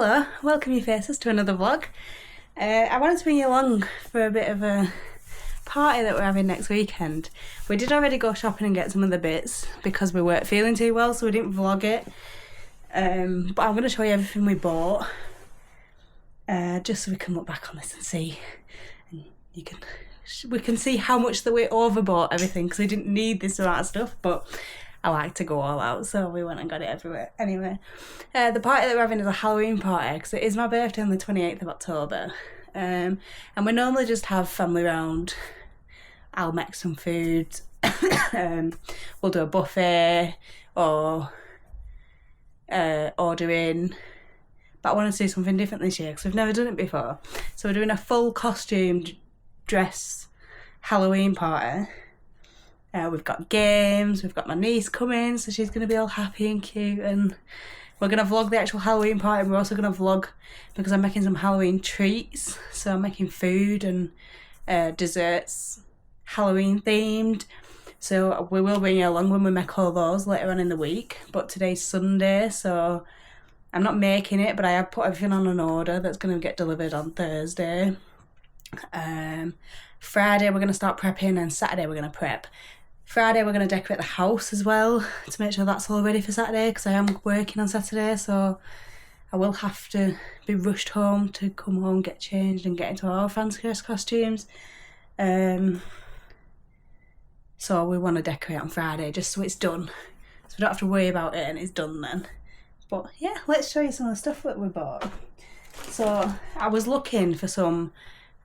Hello, welcome you faces to another vlog. I wanted to bring you along for a bit of a party that we're having next weekend. We did already go shopping and get some of the bits because we weren't feeling too well, so we didn't vlog it. But I'm going to show you everything we bought, just so we can look back on this and see, and we can see how much that we overbought everything, because we didn't need this amount of stuff, but I like to go all out, so we went and got it everywhere. Anyway, the party that we're having is a Halloween party, because it is my birthday on the 28th of October. And we normally just have family round. I'll make some food. We'll do a buffet or order in. But I wanted to do something different this year because we've never done it before. So we're doing a full costume dress Halloween party. We've got games, we've got my niece coming, so she's going to be all happy and cute, and we're going to vlog the actual Halloween party, and we're also going to vlog because I'm making some Halloween treats, so I'm making food and desserts, Halloween themed, so we will bring you along when we make all those later on in the week, but today's Sunday, so I'm not making it, but I have put everything on an order that's going to get delivered on Thursday. Friday we're going to start prepping, and Saturday we're going to prep. Friday we're going to decorate the house as well to make sure that's all ready for Saturday, because I am working on Saturday, so I will have to be rushed home to come home, get changed and get into our fancy dress costumes. So we want to decorate on Friday just so it's done, so we don't have to worry about it and it's done then. But yeah, let's show you some of the stuff that we bought. So I was looking for some,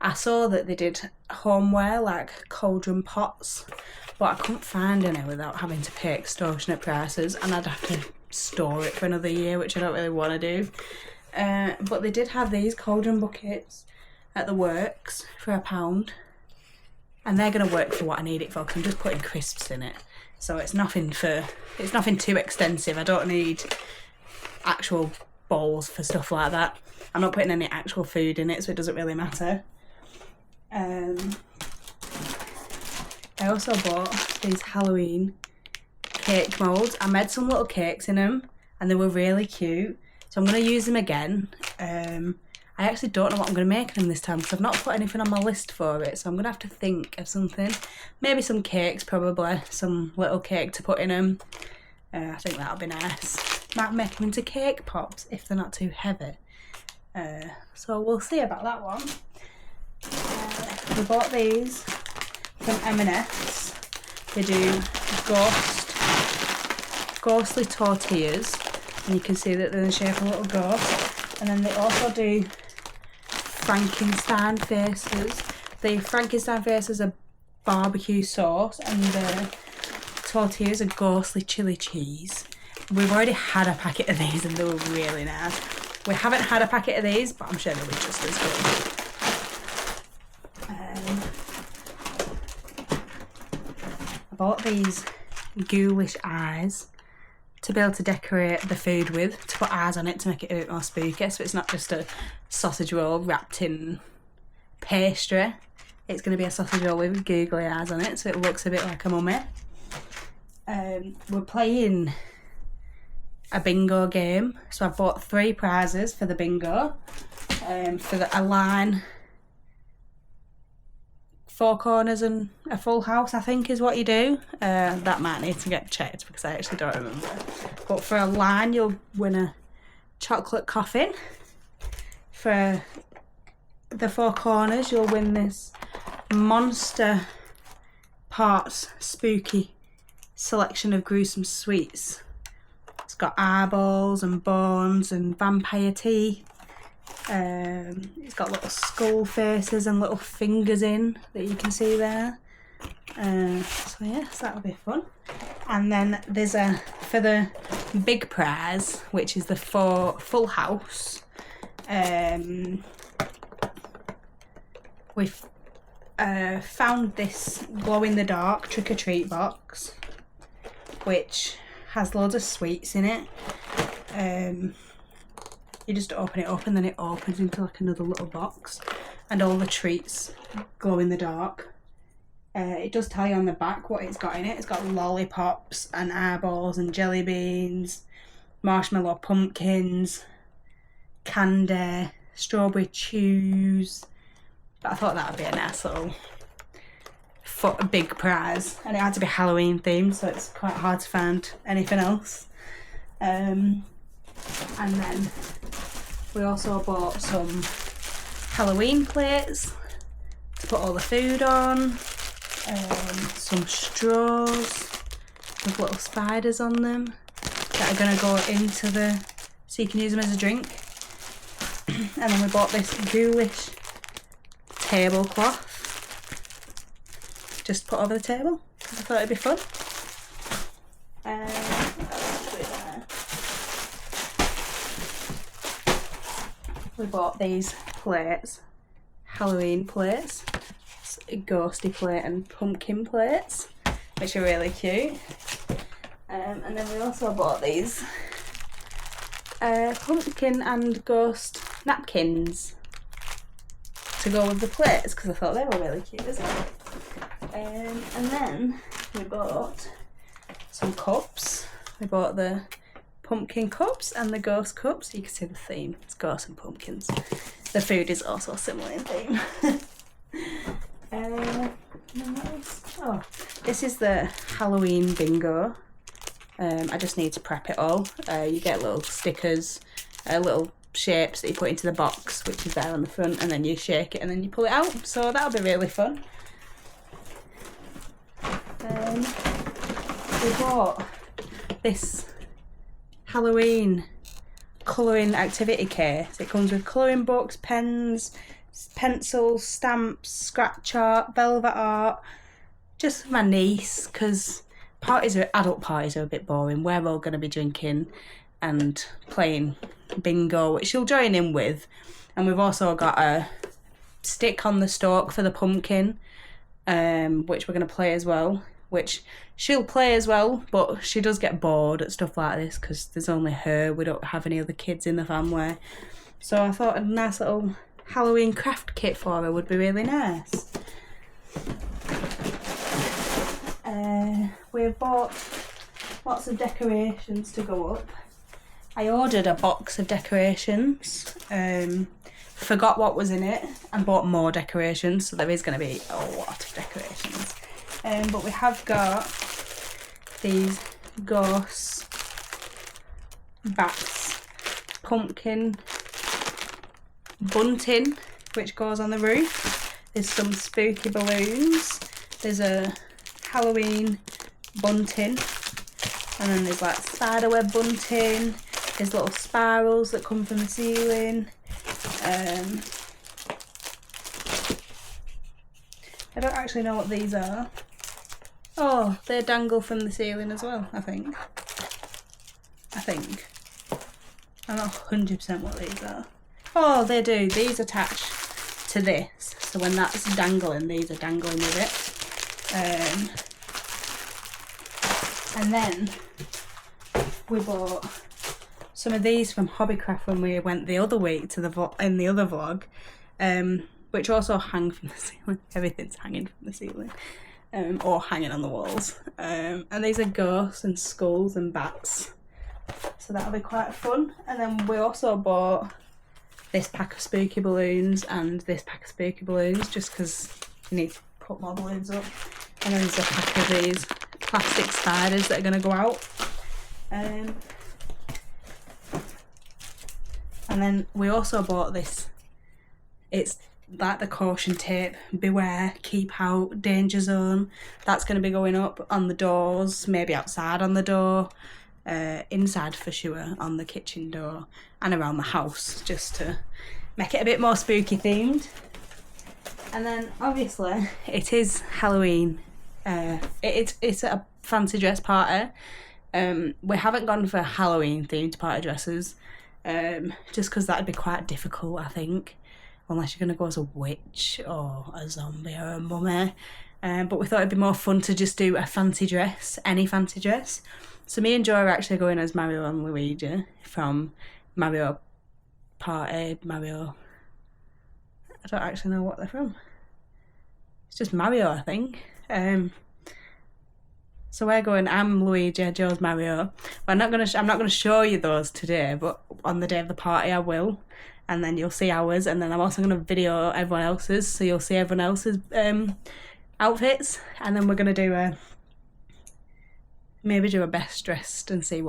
I saw that they did homeware like cauldron pots, but I couldn't find any without having to pay extortionate prices, and I'd have to store it for another year, which I don't really want to do. But they did have these cauldron buckets at the works for £1, and they're going to work for what I need it for, because I'm just putting crisps in it. So it's nothing too extensive. I don't need actual bowls for stuff like that. I'm not putting any actual food in it, so it doesn't really matter. I also bought these Halloween cake moulds. I made some little cakes in them and they were really cute, so I'm going to use them again. I actually don't know what I'm going to make them this time because I've not put anything on my list for it, so I'm going to have to think of something. Maybe some cakes, probably some little cake to put in them. I think that'll be nice. Might make them into cake pops if they're not too heavy. So we'll see about that one. We bought these from M&S. They do ghostly tortillas, and you can see that they're in the shape of a little ghost. And then they also do Frankenstein faces. The Frankenstein faces are barbecue sauce, and the tortillas are ghostly chili cheese. We've already had a packet of these and they were really nice. We haven't had a packet of these, but I'm sure they'll be just as good. I bought these ghoulish eyes to be able to decorate the food with, to put eyes on it to make it a bit more spooky, so it's not just a sausage roll wrapped in pastry. It's going to be a sausage roll with googly eyes on it, so it looks a bit like a mummy. We're playing a bingo game, so I bought 3 prizes for the bingo. For a line, 4 corners and a full house, I think is what you do. That might need to get checked because I actually don't remember. But for a line, you'll win a chocolate coffin. For the 4 corners, you'll win this Monster Parts Spooky selection of gruesome sweets. It's got eyeballs and bones and vampire teeth. It's got little skull faces and little fingers in that you can see there. So yes, that'll be fun. And then there's for the big prize, which is the full house. We've found this glow in the dark trick or treat box, which has loads of sweets in it. You just open it up and then it opens into like another little box, and all the treats glow in the dark. It does tell you on the back what it's got in it. It's got lollipops and eyeballs and jelly beans, marshmallow pumpkins, candy, strawberry chews. But I thought that would be a nice little a big prize, and it had to be Halloween themed, so it's quite hard to find anything else. And then we also bought some Halloween plates to put all the food on, some straws with little spiders on them that are going to go into so you can use them as a drink. And then we bought this ghoulish tablecloth just put over the table. I thought it'd be fun. We bought these plates, Halloween plates. It's a ghosty plate and pumpkin plates, which are really cute. And then we also bought these pumpkin and ghost napkins to go with the plates, because I thought they were really cute as well. And then we bought some cups. We bought the pumpkin cups and the ghost cups. You can see the theme, it's ghosts and pumpkins. The food is also similar in theme. Oh, this is the Halloween bingo. I just need to prep it all. You get little stickers, little shapes that you put into the box, which is there on the front, and then you shake it and then you pull it out. So that'll be really fun. We bought this Halloween colouring activity case. It comes with colouring books, pens, pencils, stamps, scratch art, velvet art. Just for my niece, because adult parties are a bit boring. We're all going to be drinking and playing bingo, which she'll join in with. And we've also got a stick on the stalk for the pumpkin, which we're going to play as well, which she'll play as well, but she does get bored at stuff like this because there's only her. We don't have any other kids in the family. So I thought a nice little Halloween craft kit for her would be really nice. We've bought lots of decorations to go up. I ordered a box of decorations, forgot what was in it, and bought more decorations, so there is going to be a lot of decorations. But we have got these ghosts, bats, pumpkin, bunting, which goes on the roof. There's some spooky balloons. There's a Halloween bunting, and then there's like spiderweb bunting. There's little spirals that come from the ceiling. I don't actually know what these are. Oh, they dangle from the ceiling as well, I think. I'm not 100% what these are. Oh, they do. These attach to this. So when that's dangling, these are dangling with it. And then we bought some of these from Hobbycraft when we went the other week to in the other vlog, which also hang from the ceiling. Everything's hanging from the ceiling, or hanging on the walls. And these are ghosts and skulls and bats, so that'll be quite fun. And then we also bought this pack of spooky balloons and this pack of spooky balloons, just because you need to put more balloons up. And then there's a pack of these plastic spiders that are going to go out. And then we also bought this. It's like the caution tape, beware, keep out, danger zone. That's going to be going up on the doors, maybe outside on the door, inside for sure on the kitchen door, and around the house, just to make it a bit more spooky themed. And then obviously it is Halloween. It's a fancy dress party. We haven't gone for Halloween themed party dresses, just because that'd be quite difficult, I think, unless you're going to go as a witch or a zombie or a mummy. But we thought it'd be more fun to just do a fancy dress, any fancy dress. So me and Joe are actually going as Mario and Luigi from Mario Party, Mario... I don't actually know what they're from. It's just Mario, I think. So we're going, I'm Luigi, Joe's Mario. But I'm not gonna show you those today, but on the day of the party I will. And then you'll see ours, and then I'm also gonna video everyone else's, so you'll see everyone else's outfits, and then we're gonna do maybe do a best dressed and see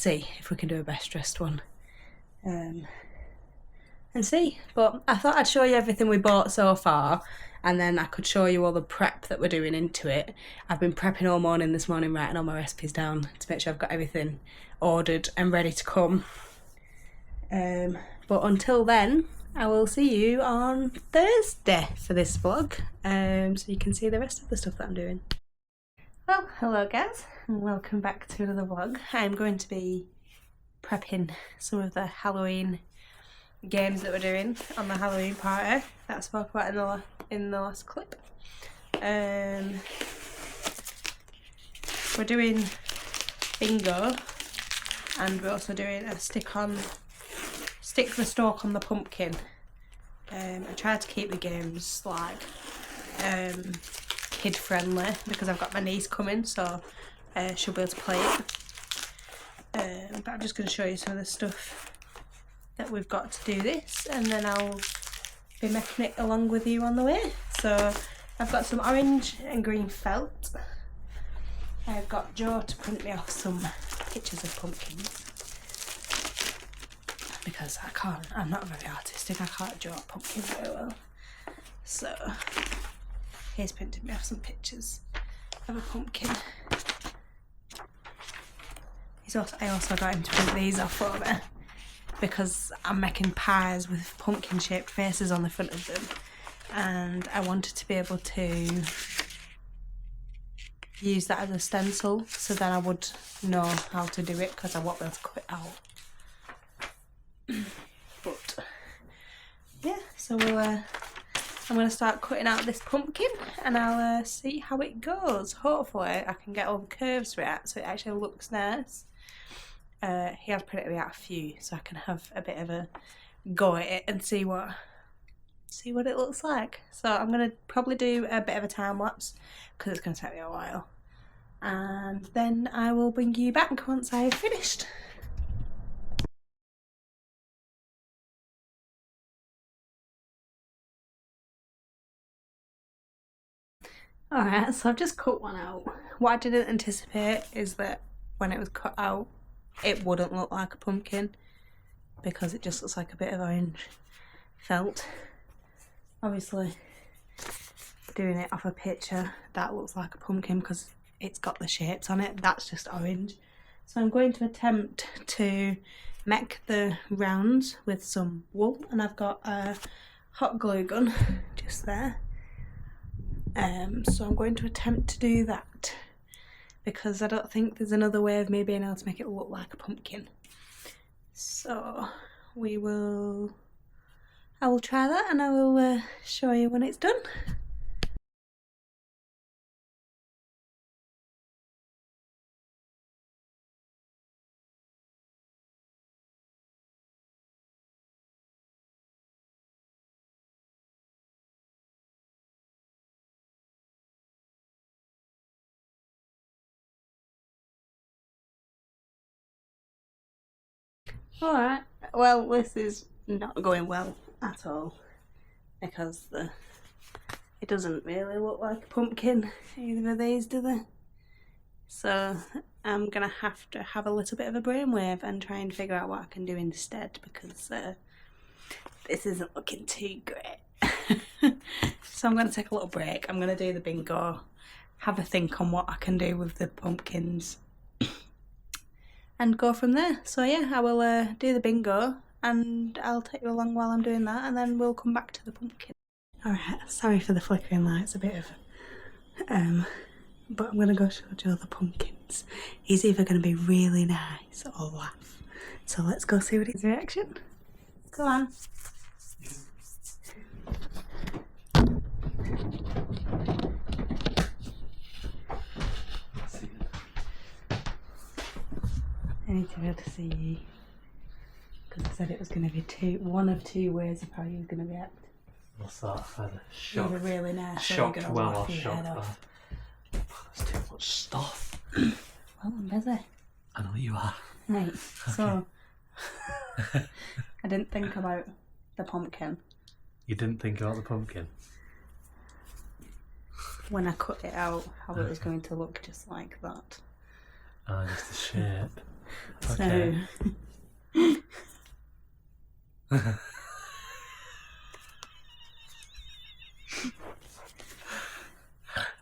if we can do a best dressed one. And see. But I thought I'd show you everything we bought so far, and then I could show you all the prep that we're doing into it. I've been prepping all morning this morning, writing all my recipes down to make sure I've got everything ordered and ready to come. But until then, I will see you on Thursday for this vlog, so you can see the rest of the stuff that I'm doing. Well, hello guys, and welcome back to another vlog. I'm going to be prepping some of the Halloween games that we're doing on the Halloween party that I spoke about in the last clip. We're doing bingo, and we're also doing a stick the stalk on the pumpkin. I tried to keep the games like kid friendly because I've got my niece coming, so she'll be able to play it. But I'm just going to show you some of the stuff that we've got to do this, and then I'll be making it along with you on the way. So I've got some orange and green felt. I've got Joe to print me off some pictures of pumpkins because I'm not very artistic, I can't draw a pumpkin very well. So he's printed me off some pictures of a pumpkin. I also got him to print these off for me because I'm making pies with pumpkin shaped faces on the front of them, and I wanted to be able to use that as a stencil, so then I would know how to do it because I won't be able to cut it out. But yeah, so I'm going to start cutting out this pumpkin, and I'll see how it goes. Hopefully I can get all the curves right so it actually looks nice. He has printed me out a few, so I can have a bit of a go at it and see what it looks like. So I'm going to probably do a bit of a time lapse because it's going to take me a while, and then I will bring you back once I've finished. Alright, so I've just cut one out. What I didn't anticipate is that when it was cut out, it wouldn't look like a pumpkin because it just looks like a bit of orange felt. Obviously, doing it off a picture, that looks like a pumpkin because it's got the shapes on it. That's just orange. So I'm going to attempt to make the rounds with some wool, and I've got a hot glue gun just there. So I'm going to attempt to do that because I don't think there's another way of me being able to make it look like a pumpkin. So I will try that, and I will show you when it's done. Alright, well, this is not going well at all because it doesn't really look like a pumpkin, either of these, do they? So I'm gonna have to have a little bit of a brainwave and try and figure out what I can do instead, because this isn't looking too great. So I'm gonna take a little break. I'm gonna do the bingo, have a think on what I can do with the pumpkins, and go from there. So yeah, I will do the bingo, and I'll take you along while I'm doing that, and then we'll come back to the pumpkin. Alright, sorry for the flickering lights a bit of but I'm gonna go show Joe the pumpkins. He's either gonna be really nice or laugh. So let's go see what his reaction. Go on. I need to be able to see, because I said it was going to be one of two ways of how he was going to react. What's that? Either shocked, either really nice, shocked or well, or shocked shocked bad. That's too much. Stop. Well, I'm busy. I know you are. Right, so I didn't think about the pumpkin You didn't think about the pumpkin? when I cut it out, how it was going to look just like that. Oh, just the shape. Okay. So,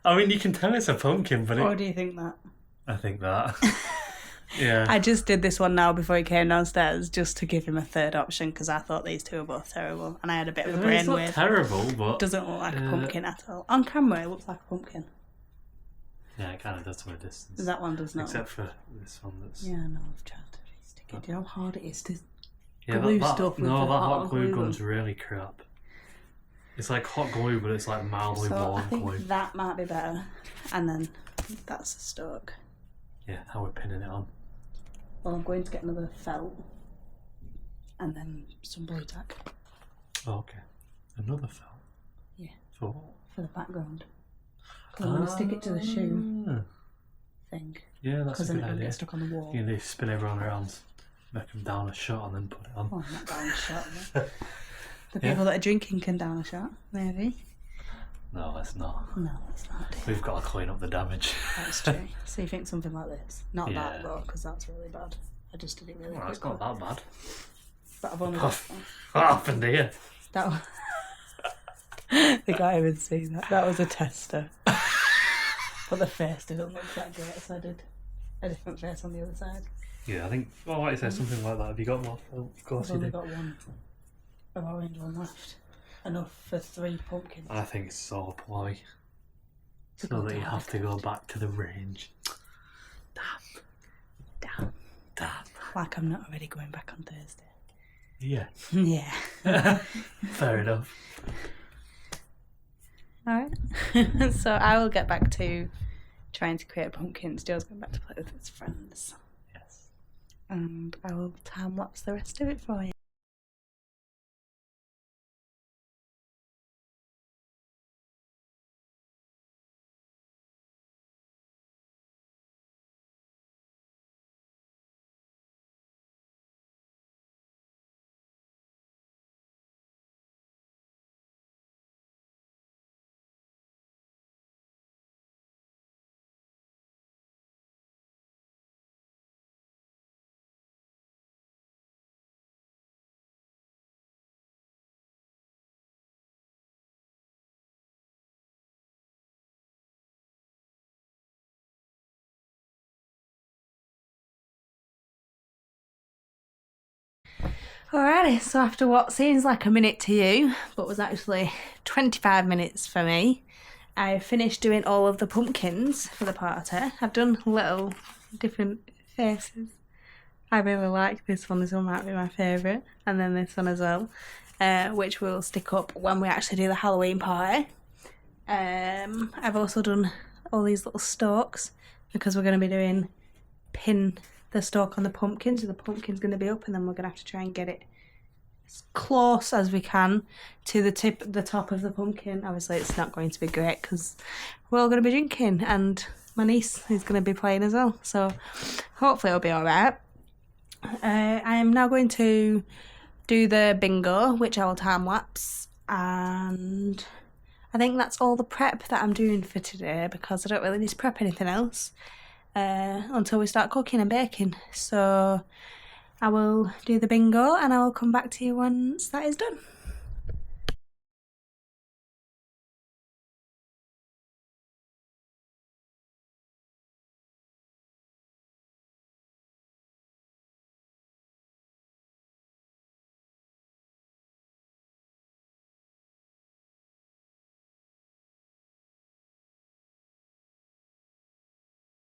I mean, you can tell it's a pumpkin, but what do you think that? I think that. Yeah. I just did this one now before he came downstairs just to give him a third option because I thought these two were both terrible and I had a bit of a I mean, it's not brainwave. terrible, but Doesn't look like a pumpkin at all. On camera, it looks like a pumpkin. yeah, it kind of does from a distance. That one does not. Except for this one that's. Yeah, no, I've tried to restick it. Do you know how hard it is to Yeah, glue that stuff with no, the that hot glue gun? gun's really crap. It's like hot glue, but it's like mildly So I warm think glue. that might be better. And then that's the stoke. Yeah, how we're pinning it on. Well, I'm going to get another felt and then some blue tack Oh, okay. Another felt. Yeah. For what? for the background. Because I'm going to stick it to the shoe Ah. thing. Yeah, that's Because a then good it'll idea. get stuck on the wall. You can spin it around around, make them down a shot, and then put it on. Oh, I'm not down a shot. The people that are drinking can down a shot, maybe. No, let's not. No, that's not it. We've got to clean up the damage. That's true. So you think something like this? Not Yeah. that though, because that's really bad. I just did it really Well, it's quickly. not that bad. But I've only Oh, got what happened here? that one. They can't even see that. That was a tester. But the face didn't look that great, so I did a different face on the other side. Yeah, I think. Well, like you said, something like that. Have you got more? Oh, of course I've you only do. got one, an orange one left. Enough for 3 pumpkins. I think it's so ploy. To So go that you down have to go back to the range. Damn. Damn. Like I'm not already going back on Thursday. Yeah. Yeah. Fair enough. Alright. So I will get back to trying to create pumpkins. Joe's going back to play with his friends. Yes. And I will time lapse the rest of it for you. Alrighty, so after what seems like a minute to you, but was actually 25 minutes for me, I finished doing all of the pumpkins for the party. I've done little different faces. I really like this one. This one might be my favourite. And then this one as well, which we'll stick up when we actually do the Halloween party. I've also done all these little stalks because we're going to be doing pin the stalk on the pumpkin, so the pumpkin's going to be up and then we're going to have to try and get it as close as we can to the top of the pumpkin. Obviously it's not going to be great because we're all going to be drinking and my niece is going to be playing as well, so hopefully it'll be alright. I am now going to do the bingo, which I will time lapse, and I think that's all the prep that I'm doing for today because I don't really need to prep anything else until we start cooking and baking. So I will do the bingo and I will come back to you once that is done.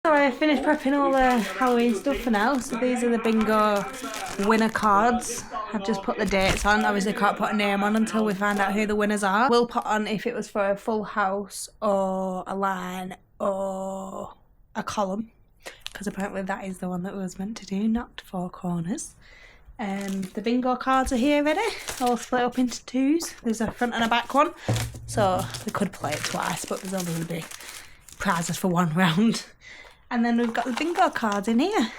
So I finished prepping all the Halloween stuff for now. So these are the bingo winner cards. I've just put the dates on. Obviously can't put a name on until we find out who the winners are. We'll put on if it was for a full house or a line or a column, because apparently that is the one that we was meant to do, not 4 corners. The bingo cards are here ready, all split up into 2s. There's a front and a back one, so we could play it twice, but there's only going to be prizes for one round. And then we've got the bingo cards in here,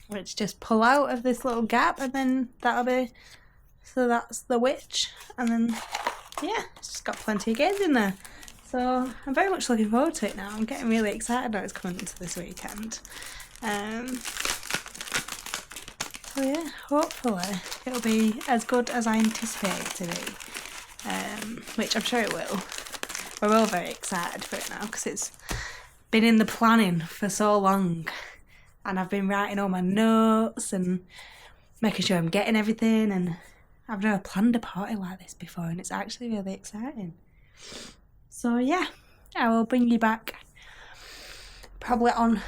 which just pull out of this little gap, and then that'll be, so that's the witch, and then yeah, it's just got plenty of games in there. So I'm very much looking forward to it now. I'm getting really excited now it's coming into this weekend. So yeah, hopefully it'll be as good as I anticipate it to be, which I'm sure it will. We're all very excited for it now because it's been in the planning for so long, and I've been writing all my notes and making sure I'm getting everything, and I've never planned a party like this before, and it's actually really exciting. So yeah, I will bring you back probably on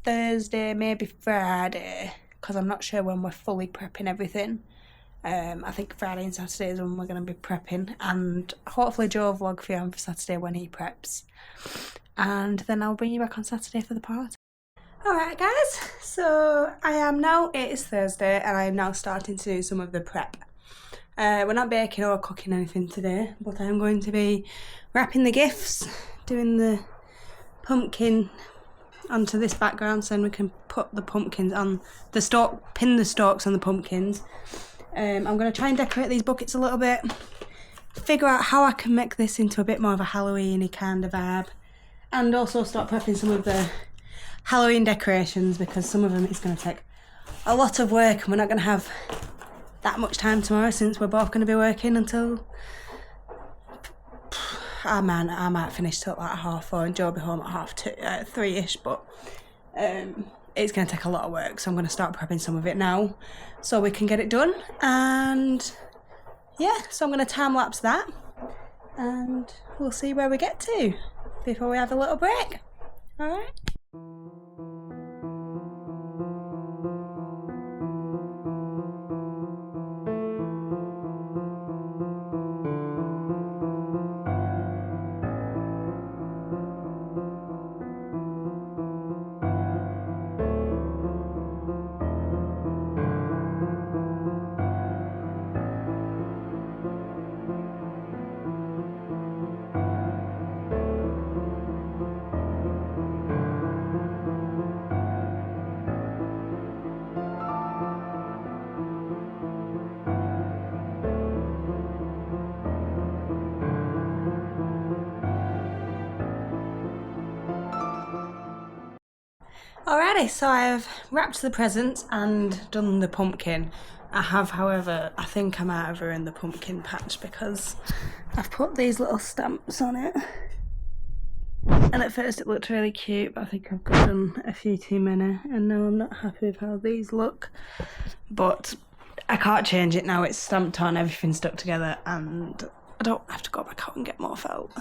Thursday, maybe Friday, because I'm not sure when we're fully prepping everything. I think Friday and Saturday is when we're going to be prepping, and hopefully Joe will vlog for you on Saturday when he preps, and then I'll bring you back on Saturday for the party. Alright guys, so it is Thursday, and I am now starting to do some of the prep. We're not baking or cooking anything today, but I'm going to be wrapping the gifts, doing the pumpkin onto this background so then we can put the pumpkins on the stalk, pin the stalks on the pumpkins. I'm going to try and decorate these buckets a little bit, figure out how I can make this into a bit more of a Halloween-y kind of vibe, and also start prepping some of the Halloween decorations, because some of them it's going to take a lot of work and we're not going to have that much time tomorrow since we're both going to be working until I might finish till like 4:30 and Joe will be home at 3ish, but it's going to take a lot of work, so I'm going to start prepping some of it now so we can get it done. And yeah, so I'm going to time lapse that and we'll see where we get to before we have a little break. Alright. Alrighty, so I've wrapped the presents and done the pumpkin. I have, however, I think I might have ruined the pumpkin patch because I've put these little stamps on it. And at first it looked really cute, but I think I've done a few too many, and now I'm not happy with how these look. But I can't change it now, it's stamped on, everything's stuck together, and I don't have to go back out and get more felt.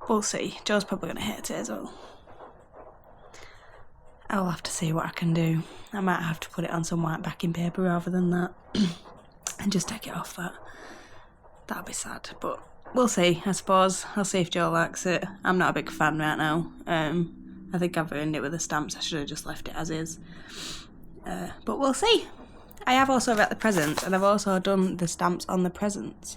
We'll see. Joe's probably going to hate it as well. I'll have to see what I can do. I might have to put it on some white backing paper rather than that and just take it off that. That'll be sad, but we'll see, I suppose. I'll see if Joe likes it. I'm not a big fan right now. I think I've ruined it with the stamps. I should have just left it as is. But we'll see. I have also wrapped the presents, and I've also done the stamps on the presents.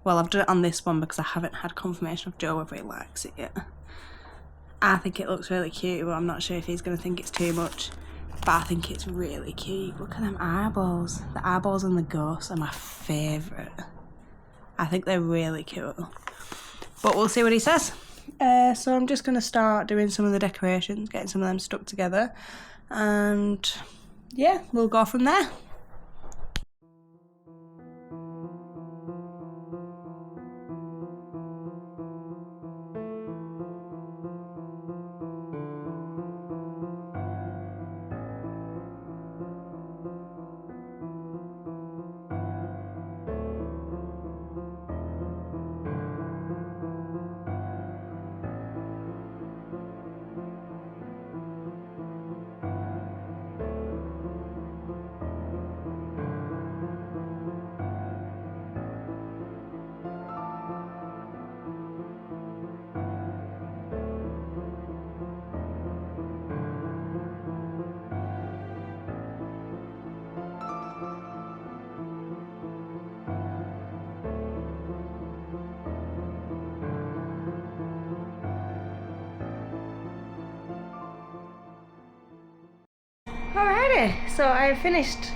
Well, I've done it on this one because I haven't had confirmation of Joe whether he likes it yet. I think it looks really cute, but I'm not sure if he's going to think it's too much. But I think it's really cute. Look at them eyeballs. The eyeballs and the ghosts are my favourite. I think they're really cute. But we'll see what he says. So I'm just going to start doing some of the decorations, getting some of them stuck together. And yeah, we'll go from there. Alrighty, so I finished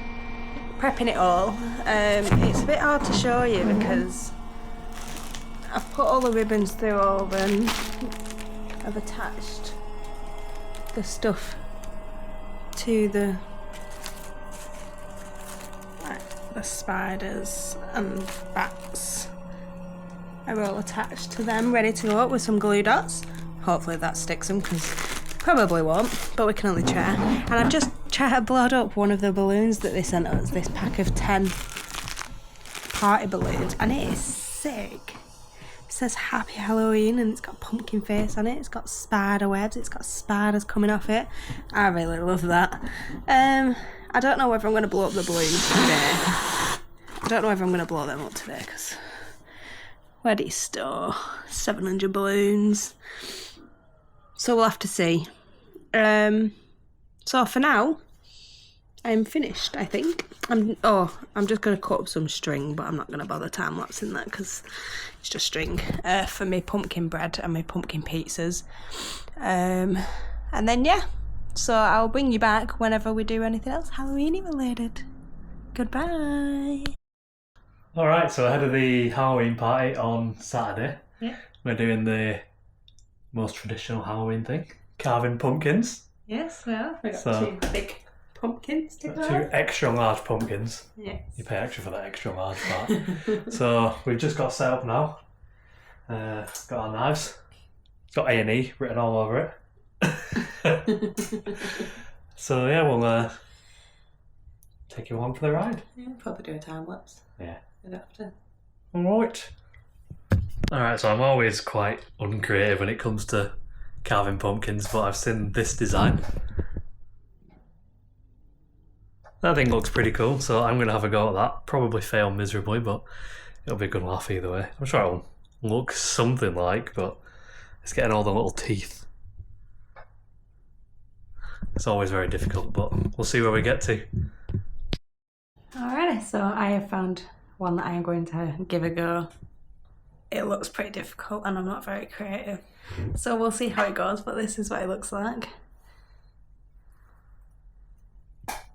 prepping it all. It's a bit hard to show you because I've put all the ribbons through all them. I've attached the stuff to the spiders and bats are all attached to them, ready to go up with some glue dots. Hopefully that sticks them, because probably won't, but we can only try. And I've just tried to blow up one of the balloons that they sent us, this pack of 10 party balloons, and it is sick. It says Happy Halloween and it's got pumpkin face on it, it's got spider webs, it's got spiders coming off it. I really love that. I don't know whether I'm going to blow up the balloons today. I don't know whether I'm going to blow them up today, because where do you store 700 balloons? So we'll have to see. So for now, I'm finished, I think. I'm just going to cut up some string, but I'm not going to bother time-lapsing that because it's just string for my pumpkin bread and my pumpkin pizzas. And then, yeah. So I'll bring you back whenever we do anything else Halloween related. Goodbye. Alright, so ahead of the Halloween party on Saturday, we're doing the most traditional Halloween thing, carving pumpkins. Yes, well, we got So- 2 big pumpkins to Got go. 2 extra large pumpkins. Yes. You pay extra for that extra large part. So we've just got set up now. Got our knives. It's got A&E written all over it. So yeah, we'll take you along for the ride. Yeah, probably do a time lapse. Yeah. We'd have to. Alright. Alright, so I'm always quite uncreative when it comes to carving pumpkins, but I've seen this design. That thing looks pretty cool, so I'm going to have a go at that. Probably fail miserably, but it'll be a good laugh either way. I'm sure it'll look something like, but it's getting all the little teeth. It's always very difficult, but we'll see where we get to. Alrighty, so I have found one that I am going to give a go. It looks pretty difficult and I'm not very creative. So we'll see how it goes, but this is what it looks like.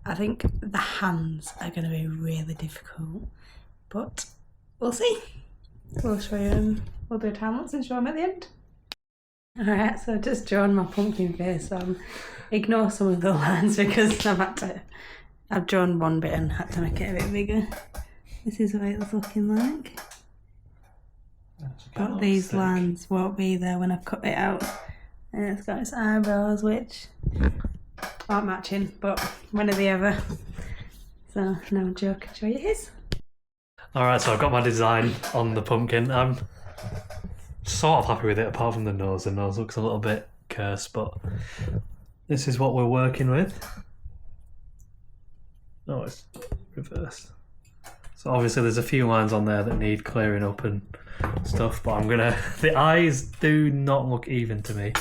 I think the hands are going to be really difficult, but we'll see. We'll show you, we'll do a time lapse and show them at the end. Alright, so I've just drawn my pumpkin face on. Ignore some of the lines because I've drawn one bit and had to make it a bit bigger. This is what it's looking like. But these lines won't be there when I cut it out. And it's got its eyebrows, which aren't matching, but one or the other. So no joke, I'll show you his. Alright, so I've got my design on the pumpkin. I'm sort of happy with it, apart from the nose. The nose looks a little bit cursed, but this is what we're working with. Oh, it's reversed. So obviously there's a few lines on there that need clearing up and stuff, but the eyes do not look even to me.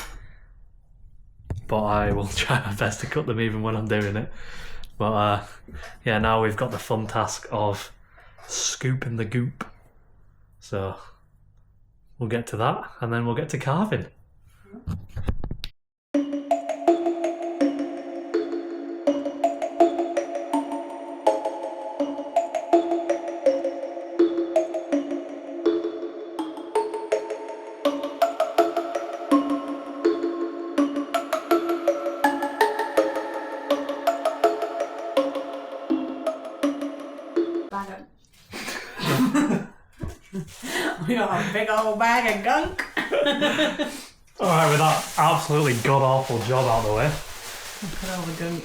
But I will try my best to cut them even when I'm doing it. But yeah, now we've got the fun task of scooping the goop. So we'll get to that and then we'll get to carving. We got a big old bag of gunk. Alright, with that absolutely god-awful job out of the way, Look at all the gunk.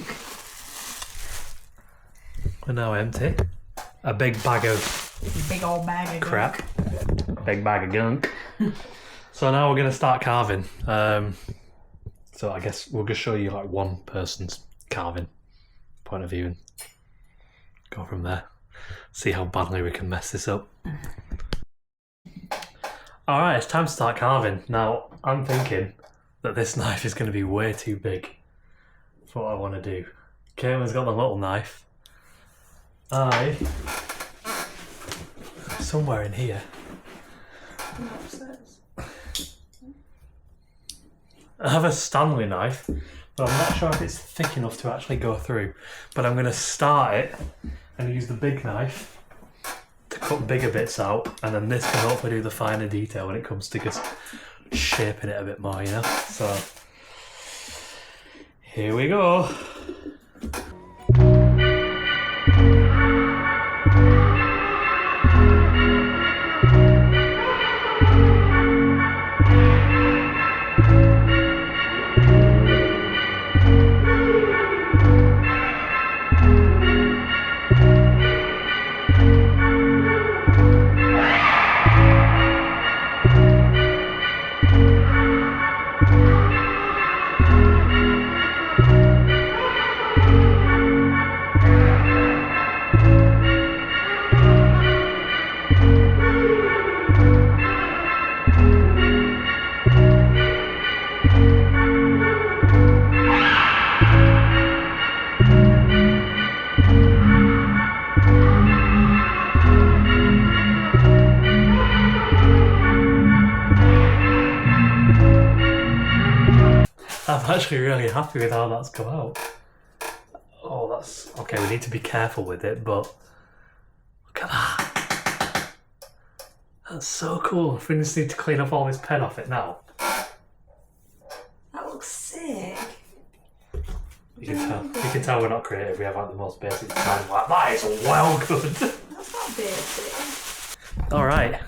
we're now empty. A big bag of Big old bag of crap. Big bag of gunk. So now we're going to start carving. So I guess we'll just show you like one person's carving point of view and go from there. See how badly we can mess this up. Alright, it's time to start carving. Now, I'm thinking that this knife is going to be way too big for what I want to do. Caitlin's got the little knife. Somewhere in here. I have a Stanley knife, but I'm not sure if it's thick enough to actually go through. But I'm going to start it and use the big knife to cut bigger bits out, and then this can hopefully do the finer detail when it comes to just shaping it a bit more, you know? So, here we go. I'm actually really happy with how that's come out. Oh, that's... Okay, we need to be careful with it, but... Look at that. That's so cool. We just need to clean up all this pen off it now. That looks sick. You can tell we're not creative. We have like the most basic design. Like, that is well good. That's not basic. Alright.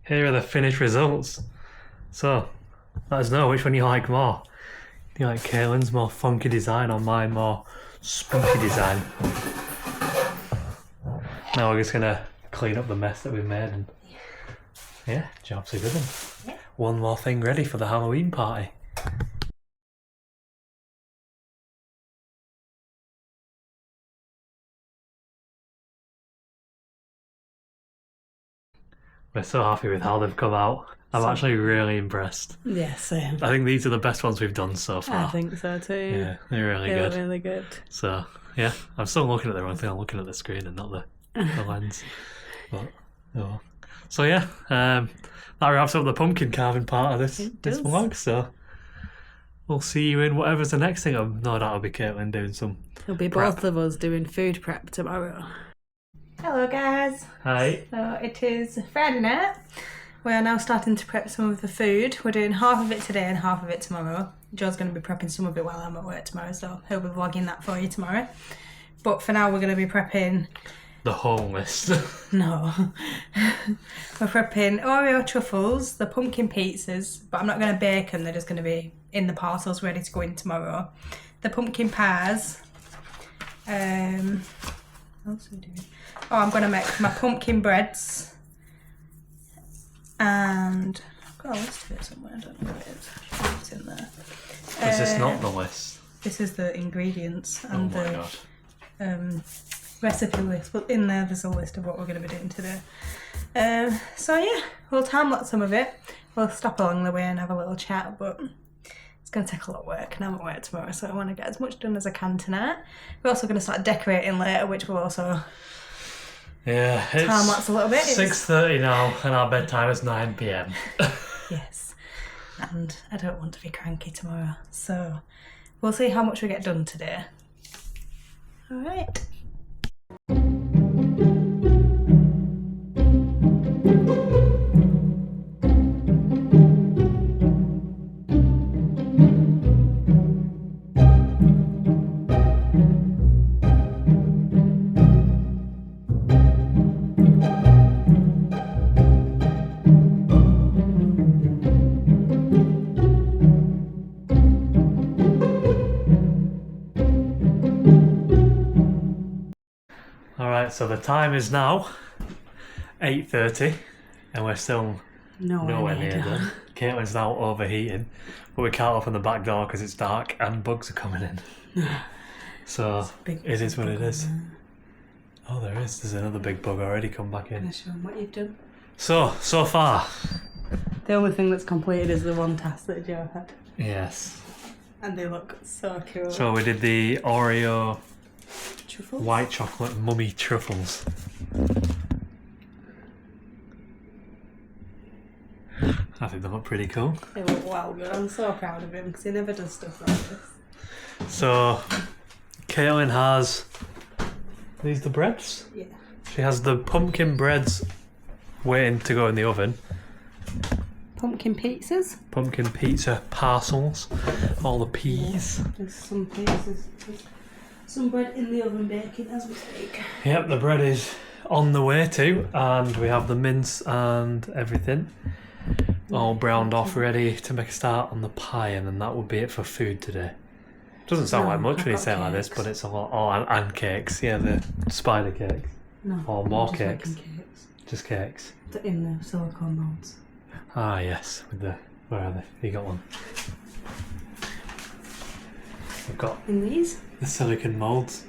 Here are the finished results. So, let us know which one you like more. Do you like Caitlin's more funky design or mine more spunky design? Now we're just gonna clean up the mess that we've made and yeah, job's a good one. Yeah. One more thing ready for the Halloween party. We're so happy with how they've come out. I'm actually really impressed. Yeah, same. I think these are the best ones we've done so far. I think so too. Yeah, they're really They're good. really good. So, yeah, I'm still looking at the wrong thing. I'm looking at the screen and not the lens. But, oh. So, yeah, that wraps up the pumpkin carving part of this vlog. So, we'll see you in whatever's the next thing. No doubt it'll be Caitlin doing some It'll be prep. both of us doing food prep tomorrow. Hello guys. Hi. So it is Friday night. We are now starting to prep some of the food. We're doing half of it today and half of it tomorrow. Joe's going to be prepping some of it while I'm at work tomorrow, so he'll be vlogging that for you tomorrow. But for now we're going to be prepping... The whole list. No. We're prepping Oreo truffles, the pumpkin pizzas, but I'm not going to bake them, they're just going to be in the parcels ready to go in tomorrow. The pumpkin pies. What else are we doing? Oh, I'm going to make my pumpkin breads. And I've got a list of it somewhere, I don't know where it is. It's in there. Is this not the list? This is the ingredients and oh my the God. Recipe list, but in there's a list of what we're going to be doing today. So yeah, we'll time-lapse some of it. We'll stop along the way and have a little chat, but it's going to take a lot of work and I'm at work tomorrow, so I want to get as much done as I can tonight. We're also going to start decorating later, which will also time-lapse a little bit. 6:30 now and our bedtime is 9 PM. Yes, and I don't want to be cranky tomorrow, so we'll see how much we get done today. Alright. So the time is now 8:30 and we're still nowhere near done. Caitlin's now overheating, but we can't open the back door because it's dark and bugs are coming in. So it is what it is. Oh, there is. There's another big bug already come back in. Can I show them what you've done? So far. The only thing that's completed is the one task that Joe had. Yes. And they look so cool. So we did the Oreo Truffles? white chocolate mummy truffles. I think they look pretty cool. They look well good. I'm so proud of him because he never does stuff like this. So, Caitlin has these the breads. Yeah. She has the pumpkin breads waiting to go in the oven. Pumpkin pizzas. Pumpkin pizza parcels. All the peas. There's some pizzas. Some bread in the oven baking as we speak. Yep, the bread is on the way too, and we have the mince and everything all browned off, ready to make a start on the pie, and then that would be it for food today. Doesn't sound like much when you say it like this, but it's a lot. Oh, and cakes. Yeah, the spider cakes. No. Or more just cakes. making cakes. Just cakes. In the silicone molds. Ah, yes. With the where are they? You got one. We've got In these? the silicone molds.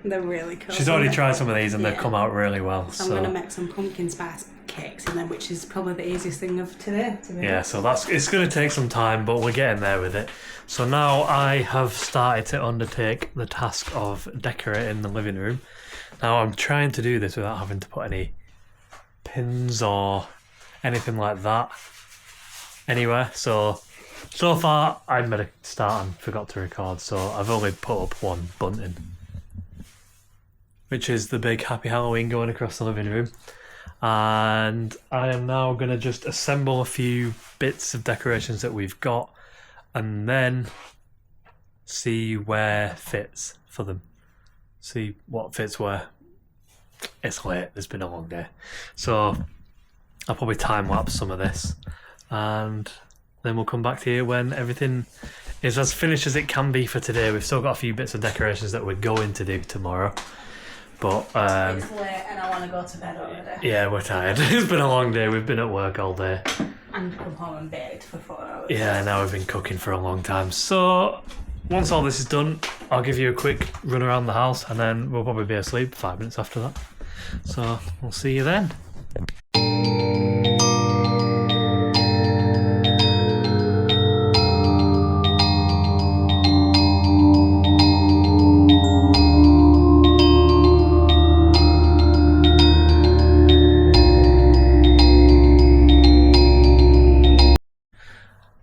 They're really cool. She's already tried some of these, and they've come out really well. So I'm going to make some pumpkin spice cakes, and then which is probably the easiest thing of today. To be honest. So it's going to take some time, but we're getting there with it. So now I have started to undertake the task of decorating the living room. Now I'm trying to do this without having to put any pins or anything like that anywhere. So far I made a start and forgot to record, so I've only put up one bunting, which is the big Happy Halloween going across the living room. And I am now going to just assemble a few bits of decorations that we've got and then see where fits for them. See what fits where. It's late, there's been a long day. So I'll probably time-lapse some of this and then we'll come back to you when everything is as finished as it can be for today. We've still got a few bits of decorations that we're going to do tomorrow. But it's late and I want to go to bed already. yeah, we're tired. It's been a long day. We've been at work all day. And come home and baked for 4 hours. Yeah, now we've been cooking for a long time. So once all this is done, I'll give you a quick run around the house and then we'll probably be asleep 5 minutes after that. So we'll see you then.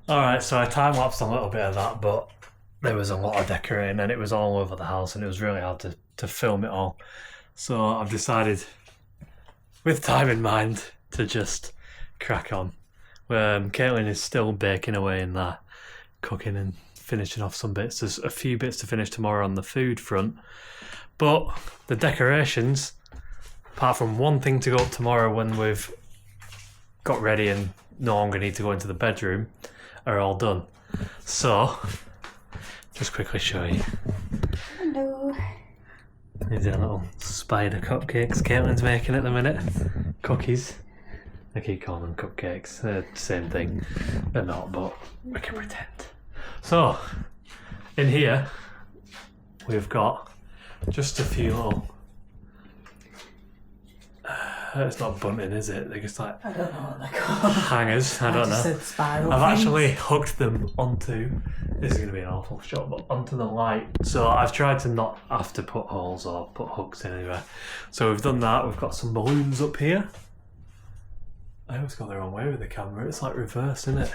Alright, so I time-lapsed a little bit of that, but there was a lot of decorating and it was all over the house and it was really hard to film it all. So I've decided, with time in mind, to just crack on. Caitlin is still baking away in there, cooking and finishing off some bits. There's a few bits to finish tomorrow on the food front, but the decorations, apart from one thing to go up tomorrow when we've got ready and no longer need to go into the bedroom, are all done. So, just quickly show you. Hello. These are little spider cupcakes Caitlin's making at the minute. Cookies. I keep calling them cupcakes. They're the same thing. They're not, but we can pretend. So, in here, we've got just a few little... it's not bunting, is it? They're just like... I don't know what they're called. Hangers, I don't know. Said spiral I've things. actually hooked them onto... This is going to be an awful shot, but onto the light. So I've tried to not have to put holes or put hooks in anywhere. So we've done that. We've got some balloons up here. I always go the wrong way with the camera. It's like reverse, isn't it?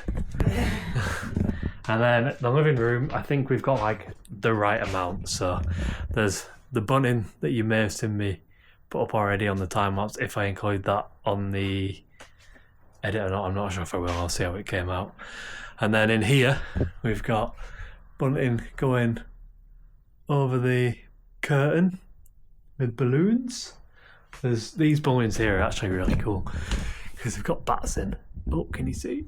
And then the living room, I think we've got like the right amount. So there's the bunting that you may have seen me put up already on the time lapse. If I include that on the edit or not, I'm not sure if I will. I'll see how it came out. And then in here, we've got bunting going over the curtain with balloons. There's these balloons here are actually really cool because they've got bats in. Oh, can you see?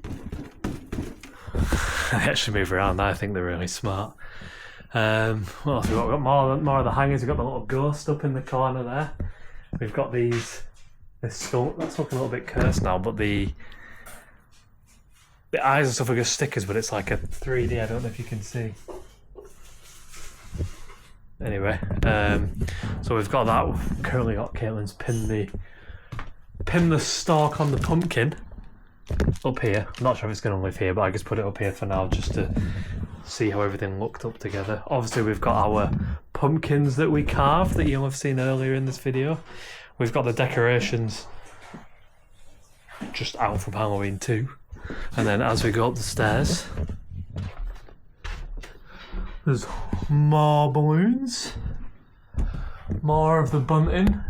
They actually move around. I think they're really smart. What else we've got? We've got more of the hangers. We've got the little ghost up in the corner there. We've got this skull. That's looking a little bit cursed now, but the eyes and stuff are just stickers, but it's like a 3D. I don't know if you can see. Anyway, so we've got that. We've currently got Caitlin's pin the stalk on the pumpkin up here. I'm not sure if it's going to live here, but I just put it up here for now just to see how everything looked up together. Obviously, we've got our pumpkins that we carved that you'll have seen earlier in this video. We've got the decorations just out from Halloween too. And then as we go up the stairs, there's more balloons. More of the bunting.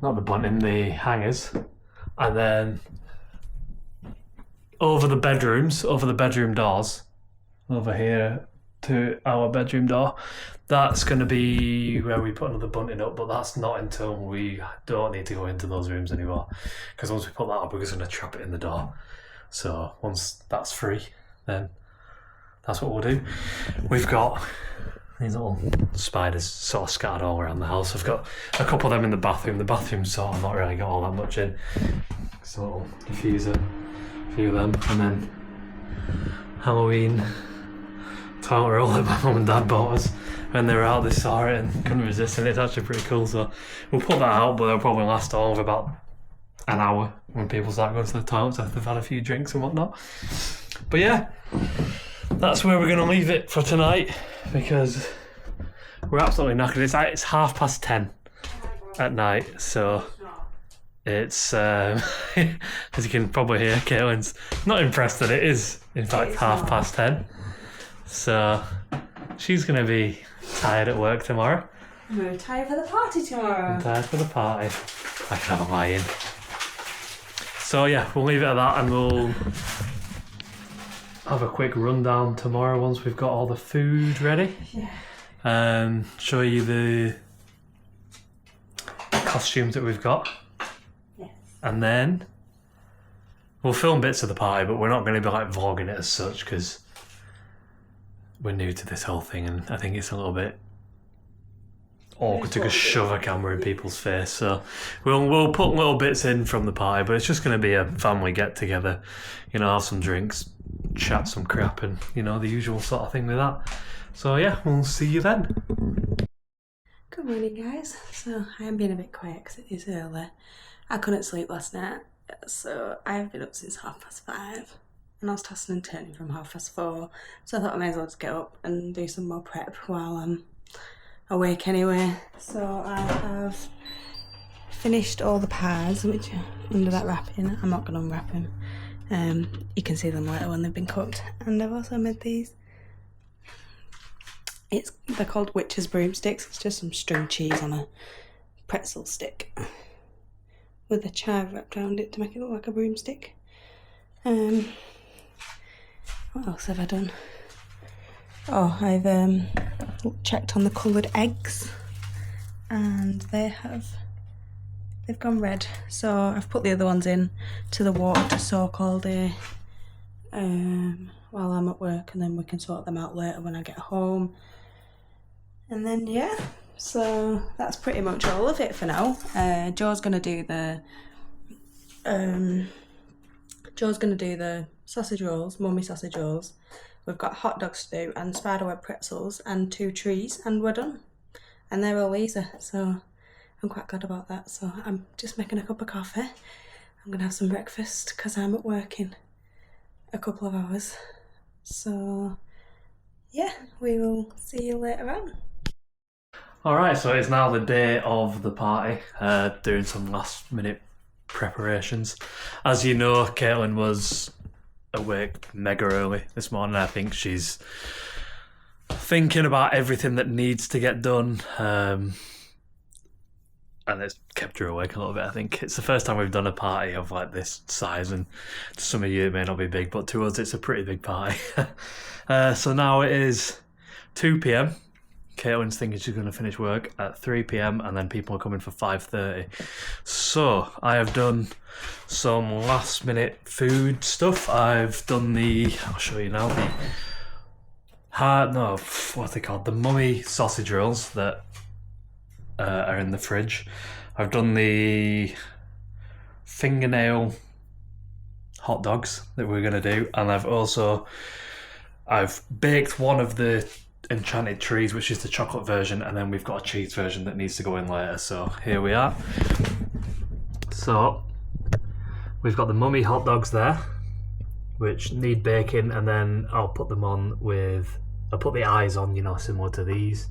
Not the bunting, the hangers. And then over the bedrooms, over the bedroom doors, over here to our bedroom door, that's going to be where we put another bunting up, but that's not until we don't need to go into those rooms anymore. Because once we put that up, we're just going to trap it in the door. So once that's free, then that's what we'll do. We've got these little spiders sort of scattered all around the house. I've got a couple of them in the bathroom. The bathroom's sort of not really got all that much in. It's a little diffuser, a few of them, and then Halloween toilet roll that my mum and dad bought us. When they were out, they saw it and couldn't resist, and it's actually pretty cool. So we'll put that out, but they'll probably last all of about an hour when people start going to the toilets after they've had a few drinks and whatnot. But yeah, that's where we're going to leave it for tonight, because we're absolutely knackered. It's 10:30 at night, so it's as you can probably hear, Caitlin's not impressed that it is in fact 10:30. So she's going to be tired at work tomorrow. We're tired for the party tomorrow. I'm tired for the party. I can have a lie-in. So yeah, we'll leave it at that, and we'll have a quick rundown tomorrow once we've got all the food ready. Yeah. Show you the costumes that we've got. Yes. And then we'll film bits of the party, but we're not going to be like vlogging it as such, because we're new to this whole thing, and I think it's a little bit awkward to just shove a camera in people's face. So we'll put little bits in from the party, but it's just going to be a family get together. You know, have some drinks, chat some crap, and you know, the usual sort of thing with that. So yeah, we'll see you then. Good morning, guys. So I am being a bit quiet because it is early. I couldn't sleep last night, so I have been up since 5:30. And I was tossing and turning from 4:30, so I thought I may as well just get up and do some more prep while I'm awake anyway. So I have finished all the pies, which are under that wrapping. I'm not going to unwrap them. You can see them later when they've been cooked. And I've also made these. They're called Witch's Broomsticks. It's just some string cheese on a pretzel stick with a chive wrapped around it to make it look like a broomstick. What else have I done? Oh, I've checked on the coloured eggs, and they've gone red. So I've put the other ones in to the water to soak all day while I'm at work, and then we can sort them out later when I get home. And then yeah, so that's pretty much all of it for now. Joe's gonna do the sausage rolls, mummy sausage rolls. We've got hot dogs to do and spiderweb pretzels and 2 trees, and we're done. And they're all easy, so I'm quite glad about that. So I'm just making a cup of coffee. I'm gonna have some breakfast because I'm at work in a couple of hours. So yeah, we will see you later on. Alright, so it's now the day of the party, doing some last minute preparations. As you know, Caitlin was awake mega early this morning. I think she's thinking about everything that needs to get done, and it's kept her awake a little bit. I think it's the first time we've done a party of like this size, and to some of you it may not be big, but to us it's a pretty big party. So now it is 2 p.m. Caitlin's thinking she's going to finish work at 3 p.m. and then people are coming for 5:30. So I have done some last minute food stuff. I've done I'll show you now, what's they called? The mummy sausage rolls that are in the fridge. I've done the fingernail hot dogs that we're going to do, and I've baked one of the enchanted trees, which is the chocolate version, and then we've got a cheese version that needs to go in later. So here we are. So we've got the mummy hot dogs there, which need baking, and then I'll put them on with I put the eyes on, you know, similar to these.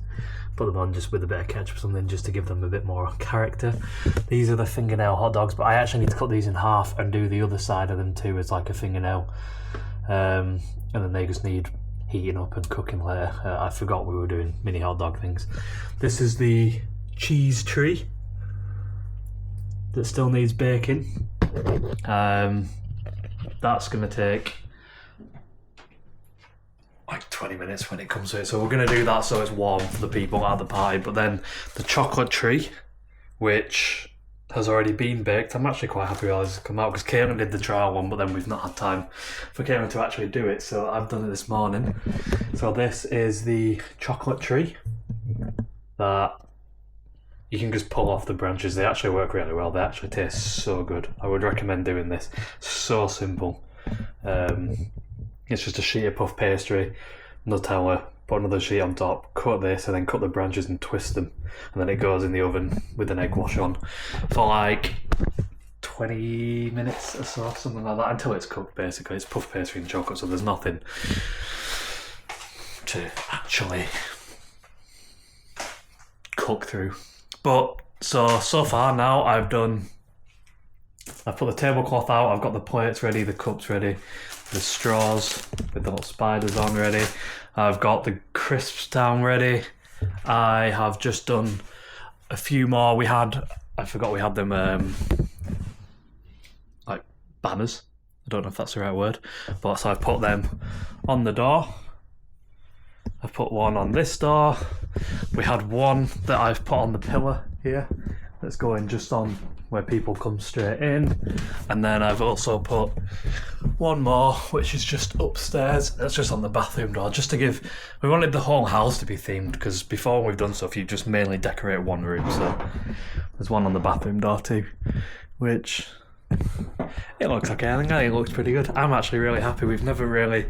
Put them on just with a bit of ketchup or something, just to give them a bit more character. These are the fingernail hot dogs, but I actually need to cut these in half and do the other side of them too as like a fingernail. And then they just need heating up and cooking later. I forgot we were doing mini hot dog things. This is the cheese tree that still needs baking. That's gonna take like 20 minutes when it comes to it, so we're gonna do that so it's warm for the people at the party. But then the chocolate tree, which has already been baked, I'm actually quite happy how this has come out, because Caitlin did the trial one, but then we've not had time for Caitlin to actually do it, so I've done it this morning. So this is the chocolate tree that you can just pull off the branches. They actually work really well. They actually taste so good. I would recommend doing this. So simple. It's just a sheet of puff pastry, Nutella, put another sheet on top, cut this, and then cut the branches and twist them. And then it goes in the oven with an egg wash on for like 20 minutes or so, something like that, until it's cooked basically. It's puff pastry and chocolate, so there's nothing to actually cook through. But so far now I've put the tablecloth out, I've got the plates ready, the cups ready, the straws with the little spiders on ready, I've got the crisps down ready. I have just done a few more. I forgot we had them like banners, I don't know if that's the right word, but so I've put them on the door. I've put one on this door. We had one that I've put on the pillar here that's going just on where people come straight in. And then I've also put one more, which is just upstairs. That's just on the bathroom door, just to we wanted the whole house to be themed, because before we've done stuff, you just mainly decorate one room. So there's one on the bathroom door too, which it looks okay. I think it looks pretty good. I'm actually really happy. We've never really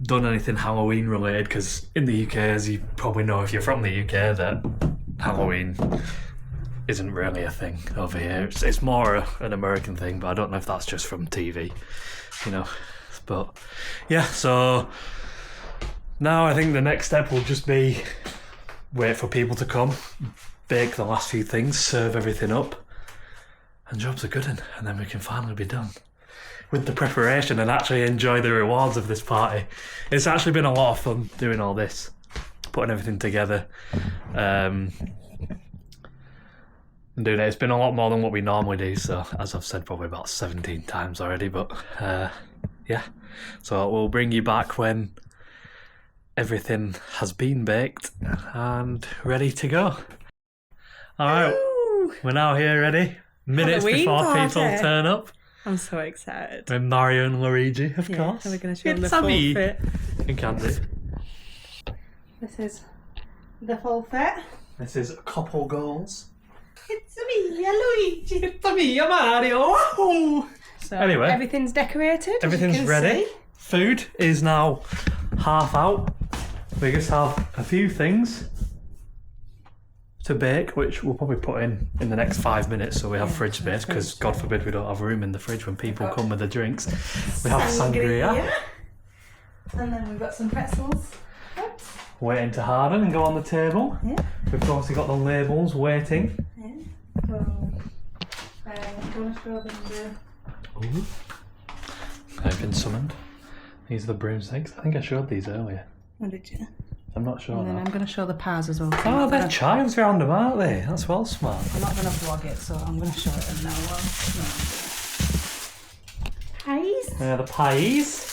done anything Halloween related, because in the UK, as you probably know if you're from the UK, that Halloween isn't really a thing over here. It's more an American thing, but I don't know if that's just from TV, you know. But yeah, so now I think the next step will just be wait for people to come, bake the last few things, serve everything up, and jobs are good, and then we can finally be done with the preparation and actually enjoy the rewards of this party. It's actually been a lot of fun doing all this, putting everything together, and doing it. It's been a lot more than what we normally do, so as I've said probably about 17 times already, but yeah, so we'll bring you back when everything has been baked and ready to go. Alright, we're now here ready, minutes Halloween before party. people turn up. I'm so excited. With Mario and Luigi, of course. And we're going to show them the It's full me. fit. And Candy. This is the full fit. This is couple goals. It's me, Luigi. It's me, Mario. So Anyway, everything's decorated. as you Everything's can ready. see. Food is now half out. We just have a few things to bake, which we'll probably put in the next 5 minutes, so we have fridge space, because God forbid we don't have room in the fridge when people come with the drinks. We have sangria And then we've got some pretzels. waiting to harden and go on the table. Yeah. We've obviously got the labels waiting. Yeah. So, do you want to show them the... Ooh. I've been summoned. These are the broomsticks. I think I showed these earlier. Oh, did you? I'm not sure And then now. I'm going to show the pies as well. Oh, they're chives round them, aren't they? That's well smart. I'm not going to vlog it, so I'm going to show it them now. Pies? The pies.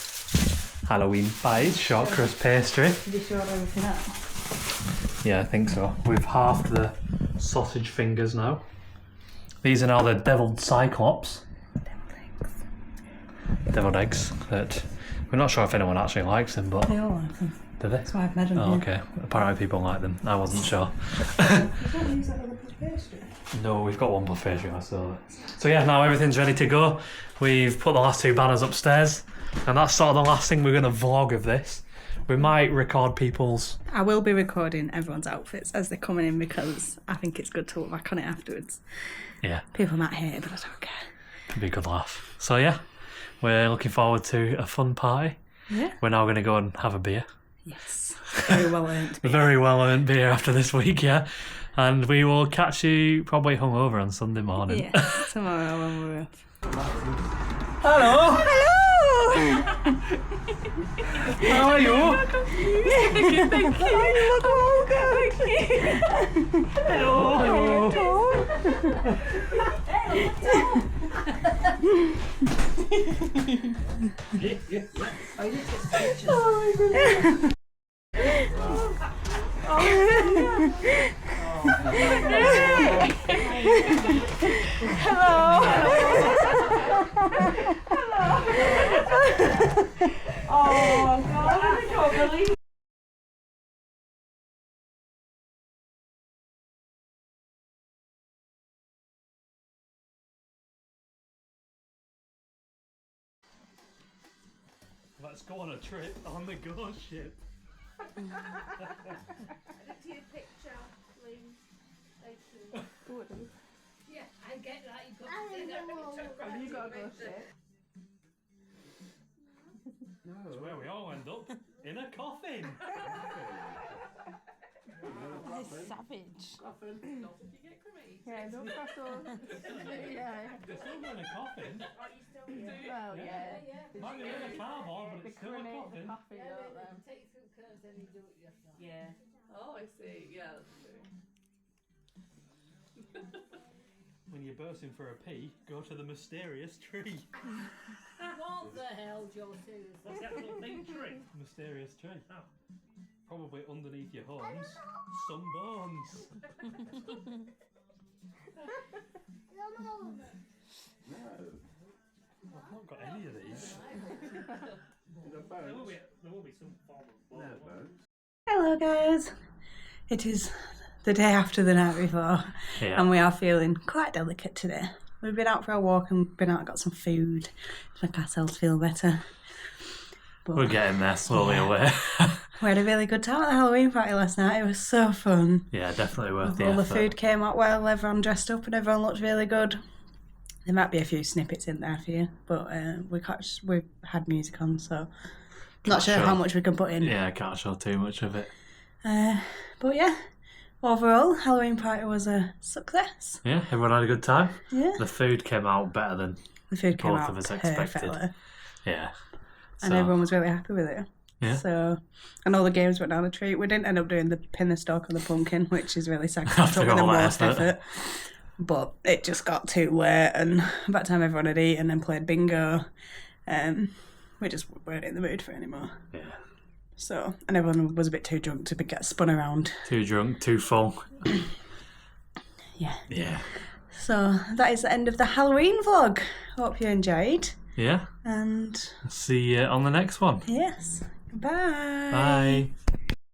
Halloween pies, short crust pastry. Did you show everything out? Yeah, I think so. We've halved the sausage fingers now. These are now the deviled cyclops. Deviled eggs. That we're not sure if anyone actually likes them, but They all like them. do they? That's why I've made them. Oh, okay. Apparently people like them. I wasn't sure. You don't use that with a pastry. No, we've got one puff pastry, I saw it. So yeah, now everything's ready to go. We've put the last two banners upstairs, and that's sort of the last thing we're going to vlog of this. We might record people's... I will be recording everyone's outfits as they're coming in, because I think it's good to look back on it afterwards. Yeah, People might hate it, but I don't care. it'd be a good laugh. So yeah, we're looking forward to a fun party. Yeah. We're now going to go and have a beer. Yes, very well earned. A very well earned beer after this week, yeah. And we will catch you probably hungover on Sunday morning. Yeah, tomorrow when we're up. Hello! Hello! How are you? Thank you. Look welcome. Oh God, I can't believe. Let's go on a trip on the ghost ship. Edit your picture, please. Thank you. Yeah, I get that. You've got to say that. You got to go shit. That's where we all end up. In a coffin. This is savage. Yeah, no castle. Yeah. They're still in a coffin. Well, yeah. Might be in a cardboard, but it's still a coffin. Take some curves and you do it yourself. Yeah. Oh, I see. Yeah, that's true. When you're bursting for a pee, go to the mysterious tree. What the hell, Joe? Seriously? What's the actual pink tree? Mysterious tree. Oh. Probably underneath your horns. Some bones. I've not got any of these. There will be some form of bone. Hello, guys. It is the day after the night before, and we are feeling quite delicate today. We've been out for a walk and been out and got some food to make ourselves feel better. But We're getting there slowly away. we had a really good time at the Halloween party last night. It was so fun. Yeah, definitely worth the All the effort. food came out well, everyone dressed up and everyone looked really good. There might be a few snippets in there for you, but we had music on, so not sure how much we can put in. Yeah, I can't show too much of it. But yeah, overall, Halloween party was a success. Yeah, everyone had a good time. Yeah. The food came out better than The food came both out of us perfectly, expected. Yeah. and So, everyone was really happy with it. Yeah. So, and all the games went down a treat. We didn't end up doing the pin the stalk on the pumpkin, which is really sad. 'Cause it After took the all that most effort. effort. But it just got too late, and by the time everyone had eaten and played bingo, we just weren't in the mood for it anymore. Yeah. So, and everyone was a bit too drunk to get spun around. Too drunk, too full. Yeah. Yeah. So that is the end of the Halloween vlog. Hope you enjoyed. Yeah. And See you on the next one. yes, bye. Bye.